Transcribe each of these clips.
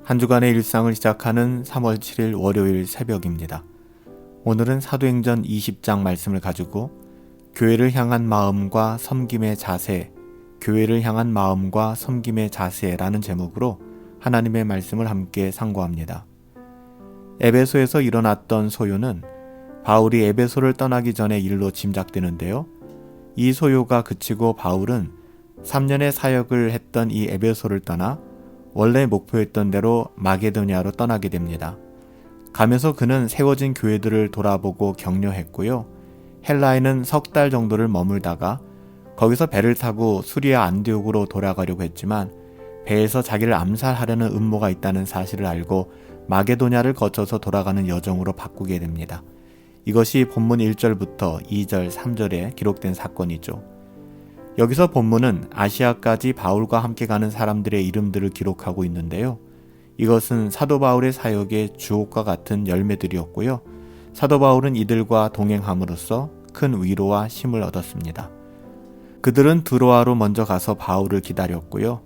한 주간의 일상을 시작하는 3월 7일 월요일 새벽입니다. 오늘은 사도행전 20장 말씀을 가지고 교회를 향한 마음과 섬김의 자세, 교회를 향한 마음과 섬김의 자세라는 제목으로 하나님의 말씀을 함께 상고합니다. 에베소에서 일어났던 소요는 바울이 에베소를 떠나기 전의 일로 짐작되는데요. 이 소요가 그치고 바울은 3년의 사역을 했던 이 에베소를 떠나 원래 목표했던 대로 마게도냐로 떠나게 됩니다. 가면서 그는 세워진 교회들을 돌아보고 격려했고요. 헬라에는 석 달 정도를 머물다가 거기서 배를 타고 수리아 안디옥으로 돌아가려고 했지만 배에서 자기를 암살하려는 음모가 있다는 사실을 알고 마게도냐를 거쳐서 돌아가는 여정으로 바꾸게 됩니다. 이것이 본문 1절부터 2절, 3절에 기록된 사건이죠. 여기서 본문은 아시아까지 바울과 함께 가는 사람들의 이름들을 기록하고 있는데요. 이것은 사도 바울의 사역의 주옥과 같은 열매들이었고요. 사도 바울은 이들과 동행함으로써 큰 위로와 힘을 얻었습니다. 그들은 드로아로 먼저 가서 바울을 기다렸고요.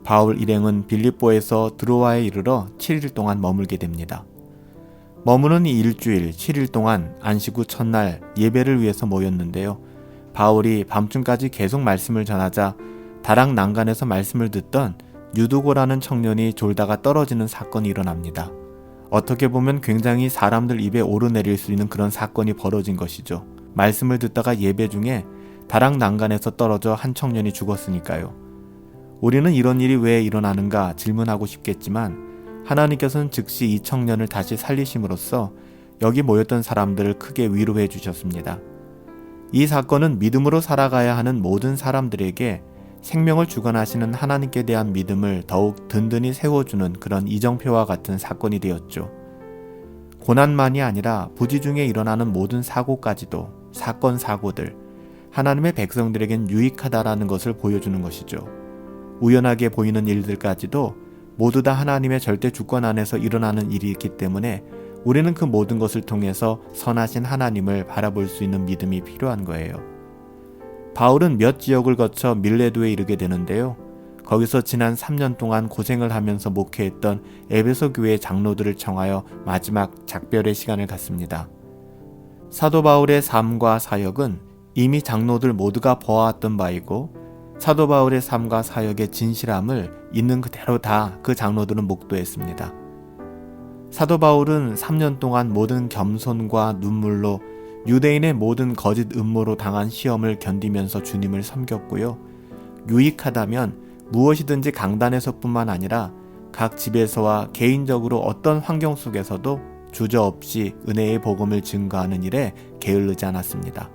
바울 일행은 빌립보에서 드로아에 이르러 7일 동안 머물게 됩니다. 머무는 이 일주일 7일 동안 안식 후 첫날 예배를 위해서 모였는데요. 바울이 밤중까지 계속 말씀을 전하자 다락 난간에서 말씀을 듣던 유두고라는 청년이 졸다가 떨어지는 사건이 일어납니다. 어떻게 보면 굉장히 사람들 입에 오르내릴 수 있는 그런 사건이 벌어진 것이죠. 말씀을 듣다가 예배 중에 다락 난간에서 떨어져 한 청년이 죽었으니까요. 우리는 이런 일이 왜 일어나는가 질문하고 싶겠지만 하나님께서는 즉시 이 청년을 다시 살리심으로써 여기 모였던 사람들을 크게 위로해 주셨습니다. 이 사건은 믿음으로 살아가야 하는 모든 사람들에게 생명을 주관하시는 하나님께 대한 믿음을 더욱 든든히 세워주는 그런 이정표와 같은 사건이 되었죠. 고난만이 아니라 부지 중에 일어나는 모든 사고까지도 사고들, 하나님의 백성들에겐 유익하다라는 것을 보여주는 것이죠. 우연하게 보이는 일들까지도 모두 다 하나님의 절대 주권 안에서 일어나는 일이기 때문에 우리는 그 모든 것을 통해서 선하신 하나님을 바라볼 수 있는 믿음이 필요한 거예요. 바울은 몇 지역을 거쳐 밀레도에 이르게 되는데요. 거기서 지난 3년 동안 고생을 하면서 목회했던 에베소 교회의 장로들을 청하여 마지막 작별의 시간을 갖습니다. 사도 바울의 삶과 사역은 이미 장로들 모두가 보아왔던 바이고 사도 바울의 삶과 사역의 진실함을 있는 그대로 다 그 장로들은 목도했습니다. 사도 바울은 3년 동안 모든 겸손과 눈물로 유대인의 모든 거짓 음모로 당한 시험을 견디면서 주님을 섬겼고요. 유익하다면 무엇이든지 강단에서뿐만 아니라 각 집에서와 개인적으로 어떤 환경 속에서도 주저없이 은혜의 복음을 증거하는 일에 게을르지 않았습니다.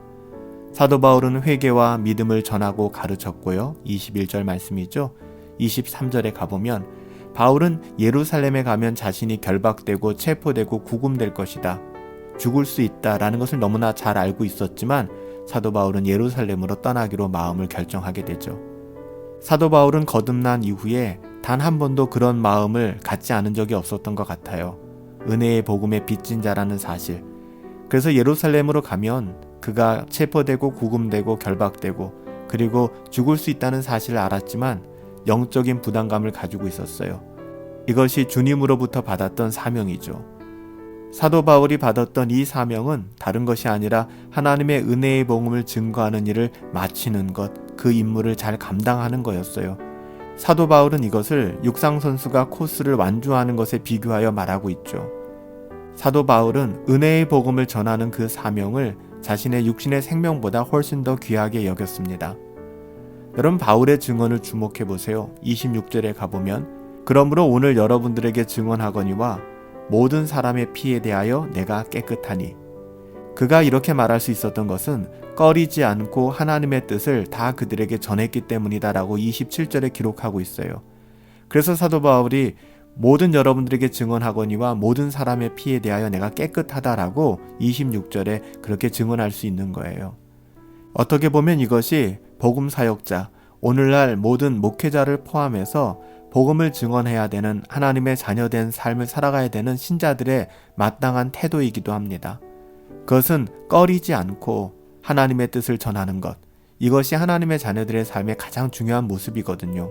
사도 바울은 회개와 믿음을 전하고 가르쳤고요. 21절 말씀이죠. 23절에 가보면 바울은 예루살렘에 가면 자신이 결박되고 체포되고 구금될 것이다. 죽을 수 있다라는 것을 너무나 잘 알고 있었지만 사도 바울은 예루살렘으로 떠나기로 마음을 결정하게 되죠. 사도 바울은 거듭난 이후에 단 한 번도 그런 마음을 갖지 않은 적이 없었던 것 같아요. 은혜의 복음에 빚진 자라는 사실. 그래서 예루살렘으로 가면 그가 체포되고 구금되고 결박되고 그리고 죽을 수 있다는 사실을 알았지만 영적인 부담감을 가지고 있었어요. 이것이 주님으로부터 받았던 사명이죠. 사도 바울이 받았던 이 사명은 다른 것이 아니라 하나님의 은혜의 복음을 증거하는 일을 마치는 것, 그 임무를 잘 감당하는 거였어요. 사도 바울은 이것을 육상 선수가 코스를 완주하는 것에 비교하여 말하고 있죠. 사도 바울은 은혜의 복음을 전하는 그 사명을 자신의 육신의 생명보다 훨씬 더 귀하게 여겼습니다. 여러분 바울의 증언을 주목해 보세요. 26절에 가보면 그러므로 오늘 여러분들에게 증언하거니와 모든 사람의 피에 대하여 내가 깨끗하니. 그가 이렇게 말할 수 있었던 것은 꺼리지 않고 하나님의 뜻을 다 그들에게 전했기 때문이다라고 27절에 기록하고 있어요. 그래서 사도 바울이 모든 여러분들에게 증언하거니와 모든 사람의 피에 대하여 내가 깨끗하다라고 26절에 그렇게 증언할 수 있는 거예요. 어떻게 보면 이것이 복음 사역자, 오늘날 모든 목회자를 포함해서 복음을 증언해야 되는 하나님의 자녀된 삶을 살아가야 되는 신자들의 마땅한 태도이기도 합니다. 그것은 꺼리지 않고 하나님의 뜻을 전하는 것, 이것이 하나님의 자녀들의 삶의 가장 중요한 모습이거든요.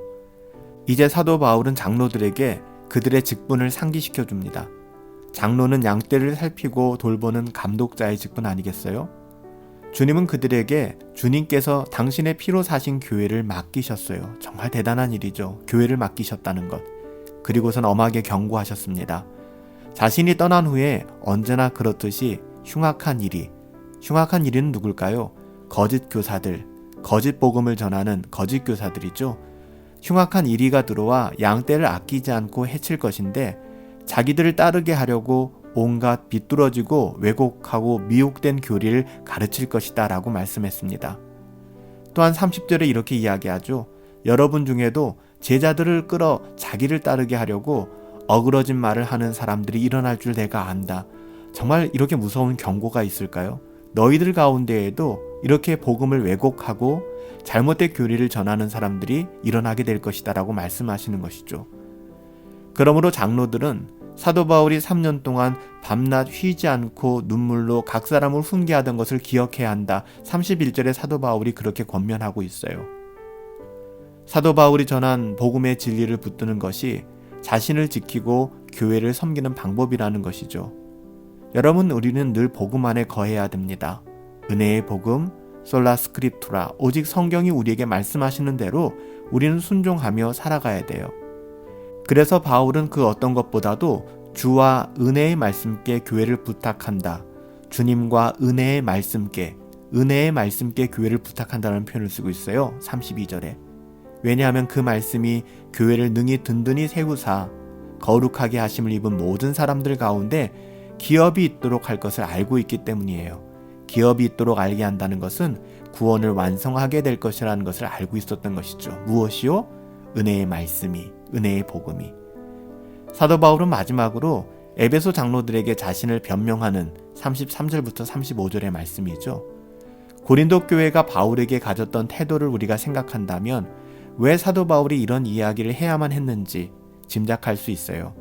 이제 사도 바울은 장로들에게 그들의 직분을 상기시켜 줍니다. 장로는 양떼를 살피고 돌보는 감독자의 직분 아니겠어요? 주님은 그들에게 주님께서 당신의 피로 사신 교회를 맡기셨어요. 정말 대단한 일이죠. 교회를 맡기셨다는 것. 그리고선 엄하게 경고하셨습니다. 자신이 떠난 후에 언제나 그렇듯이 흉악한 일은 누굴까요? 거짓 교사들, 거짓 복음을 전하는 거짓 교사들이죠. 흉악한 이리가 들어와 양떼를 아끼지 않고 해칠 것인데 자기들을 따르게 하려고 온갖 비뚤어지고 왜곡하고 미혹된 교리를 가르칠 것이다 라고 말씀했습니다. 또한 30절에 이렇게 이야기하죠. 여러분 중에도 제자들을 끌어 자기를 따르게 하려고 어그러진 말을 하는 사람들이 일어날 줄 내가 안다. 정말 이렇게 무서운 경고가 있을까요? 너희들 가운데에도 이렇게 복음을 왜곡하고 잘못된 교리를 전하는 사람들이 일어나게 될 것이다 라고 말씀하시는 것이죠. 그러므로 장로들은 사도 바울이 3년 동안 밤낮 쉬지 않고 눈물로 각 사람을 훈계하던 것을 기억해야 한다. 31절에 사도 바울이 그렇게 권면하고 있어요. 사도 바울이 전한 복음의 진리를 붙드는 것이 자신을 지키고 교회를 섬기는 방법이라는 것이죠. 여러분, 우리는 늘 복음 안에 거해야 됩니다. 은혜의 복음, 솔라 스크립투라, 오직 성경이 우리에게 말씀하시는 대로 우리는 순종하며 살아가야 돼요. 그래서 바울은 그 어떤 것보다도 주와 은혜의 말씀께 교회를 부탁한다. 주님과 은혜의 말씀께 교회를 부탁한다는 표현을 쓰고 있어요. 32절에. 왜냐하면 그 말씀이 교회를 능히 든든히 세우사 거룩하게 하심을 입은 모든 사람들 가운데 기업이 있도록 할 것을 알고 있기 때문이에요. 기업이 있도록 알게 한다는 것은 구원을 완성하게 될 것이라는 것을 알고 있었던 것이죠. 무엇이요? 은혜의 말씀이, 은혜의 복음이. 사도 바울은 마지막으로 에베소 장로들에게 자신을 변명하는 33절부터 35절의 말씀이죠. 고린도 교회가 바울에게 가졌던 태도를 우리가 생각한다면 왜 사도 바울이 이런 이야기를 해야만 했는지 짐작할 수 있어요.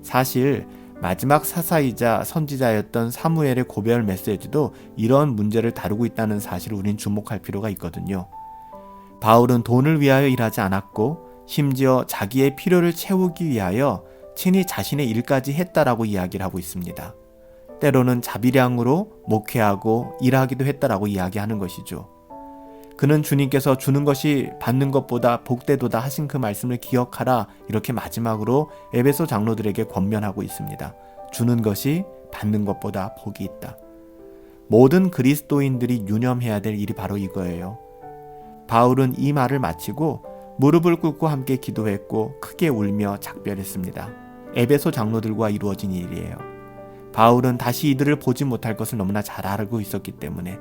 사실 마지막 사사이자 선지자였던 사무엘의 고별 메시지도 이런 문제를 다루고 있다는 사실을 우린 주목할 필요가 있거든요. 바울은 돈을 위하여 일하지 않았고 심지어 자기의 필요를 채우기 위하여 친히 자신의 일까지 했다라고 이야기를 하고 있습니다. 때로는 자비량으로 목회하고 일하기도 했다라고 이야기하는 것이죠. 그는 주님께서 주는 것이 받는 것보다 복되도다 하신 그 말씀을 기억하라, 이렇게 마지막으로 에베소 장로들에게 권면하고 있습니다. 주는 것이 받는 것보다 복이 있다. 모든 그리스도인들이 유념해야 될 일이 바로 이거예요. 바울은 이 말을 마치고 무릎을 꿇고 함께 기도했고 크게 울며 작별했습니다. 에베소 장로들과 이루어진 일이에요. 바울은 다시 이들을 보지 못할 것을 너무나 잘 알고 있었기 때문에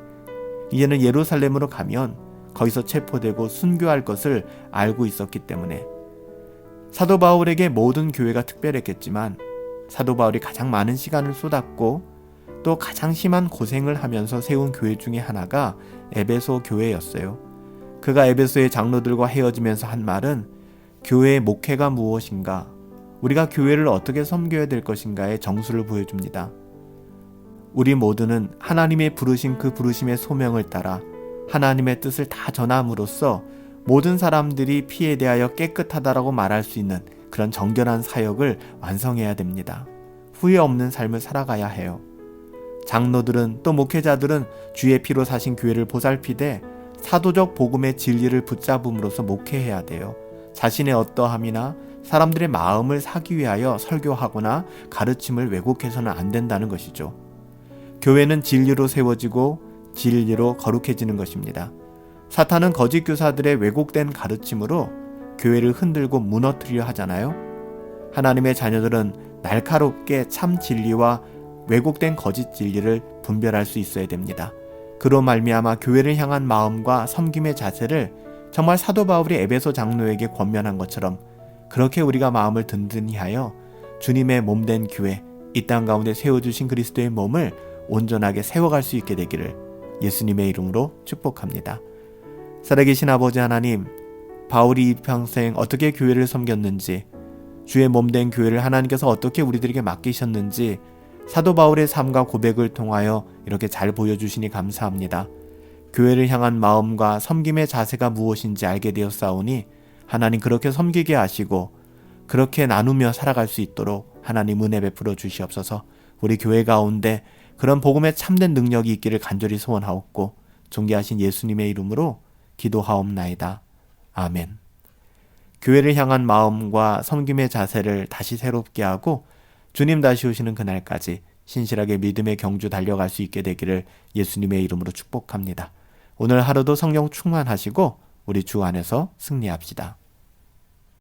이제는 예루살렘으로 가면 거기서 체포되고 순교할 것을 알고 있었기 때문에 사도 바울에게 모든 교회가 특별했겠지만 사도 바울이 가장 많은 시간을 쏟았고 또 가장 심한 고생을 하면서 세운 교회 중에 하나가 에베소 교회였어요. 그가 에베소의 장로들과 헤어지면서 한 말은 교회의 목회가 무엇인가, 우리가 교회를 어떻게 섬겨야 될 것인가의 정수를 보여줍니다. 우리 모두는 하나님의 부르신 그 부르심의 소명을 따라 하나님의 뜻을 다 전함으로써 모든 사람들이 피에 대하여 깨끗하다라고 말할 수 있는 그런 정결한 사역을 완성해야 됩니다. 후회 없는 삶을 살아가야 해요. 장로들은 또 목회자들은 주의 피로 사신 교회를 보살피되 사도적 복음의 진리를 붙잡음으로써 목회해야 돼요. 자신의 어떠함이나 사람들의 마음을 사기 위하여 설교하거나 가르침을 왜곡해서는 안 된다는 것이죠. 교회는 진리로 세워지고 진리로 거룩해지는 것입니다. 사탄은 거짓 교사들의 왜곡된 가르침으로 교회를 흔들고 무너뜨리려 하잖아요. 하나님의 자녀들은 날카롭게 참 진리와 왜곡된 거짓 진리를 분별할 수 있어야 됩니다. 그로 말미암아 교회를 향한 마음과 섬김의 자세를 정말 사도 바울이 에베소 장로에게 권면한 것처럼 그렇게 우리가 마음을 든든히 하여 주님의 몸된 교회, 이 땅 가운데 세워주신 그리스도의 몸을 온전하게 세워갈 수 있게 되기를 예수님의 이름으로 축복합니다. 살아계신 아버지 하나님, 바울이 이 평생 어떻게 교회를 섬겼는지, 주의 몸된 교회를 하나님께서 어떻게 우리들에게 맡기셨는지 사도 바울의 삶과 고백을 통하여 이렇게 잘 보여주시니 감사합니다. 교회를 향한 마음과 섬김의 자세가 무엇인지 알게 되었사오니 하나님 그렇게 섬기게 하시고 그렇게 나누며 살아갈 수 있도록 하나님 은혜 베풀어 주시옵소서. 우리 교회 가운데 그런 복음의 참된 능력이 있기를 간절히 소원하옵고 존귀하신 예수님의 이름으로 기도하옵나이다. 아멘. 교회를 향한 마음과 섬김의 자세를 다시 새롭게 하고 주님 다시 오시는 그날까지 신실하게 믿음의 경주 달려갈 수 있게 되기를 예수님의 이름으로 축복합니다. 오늘 하루도 성령 충만하시고 우리 주 안에서 승리합시다.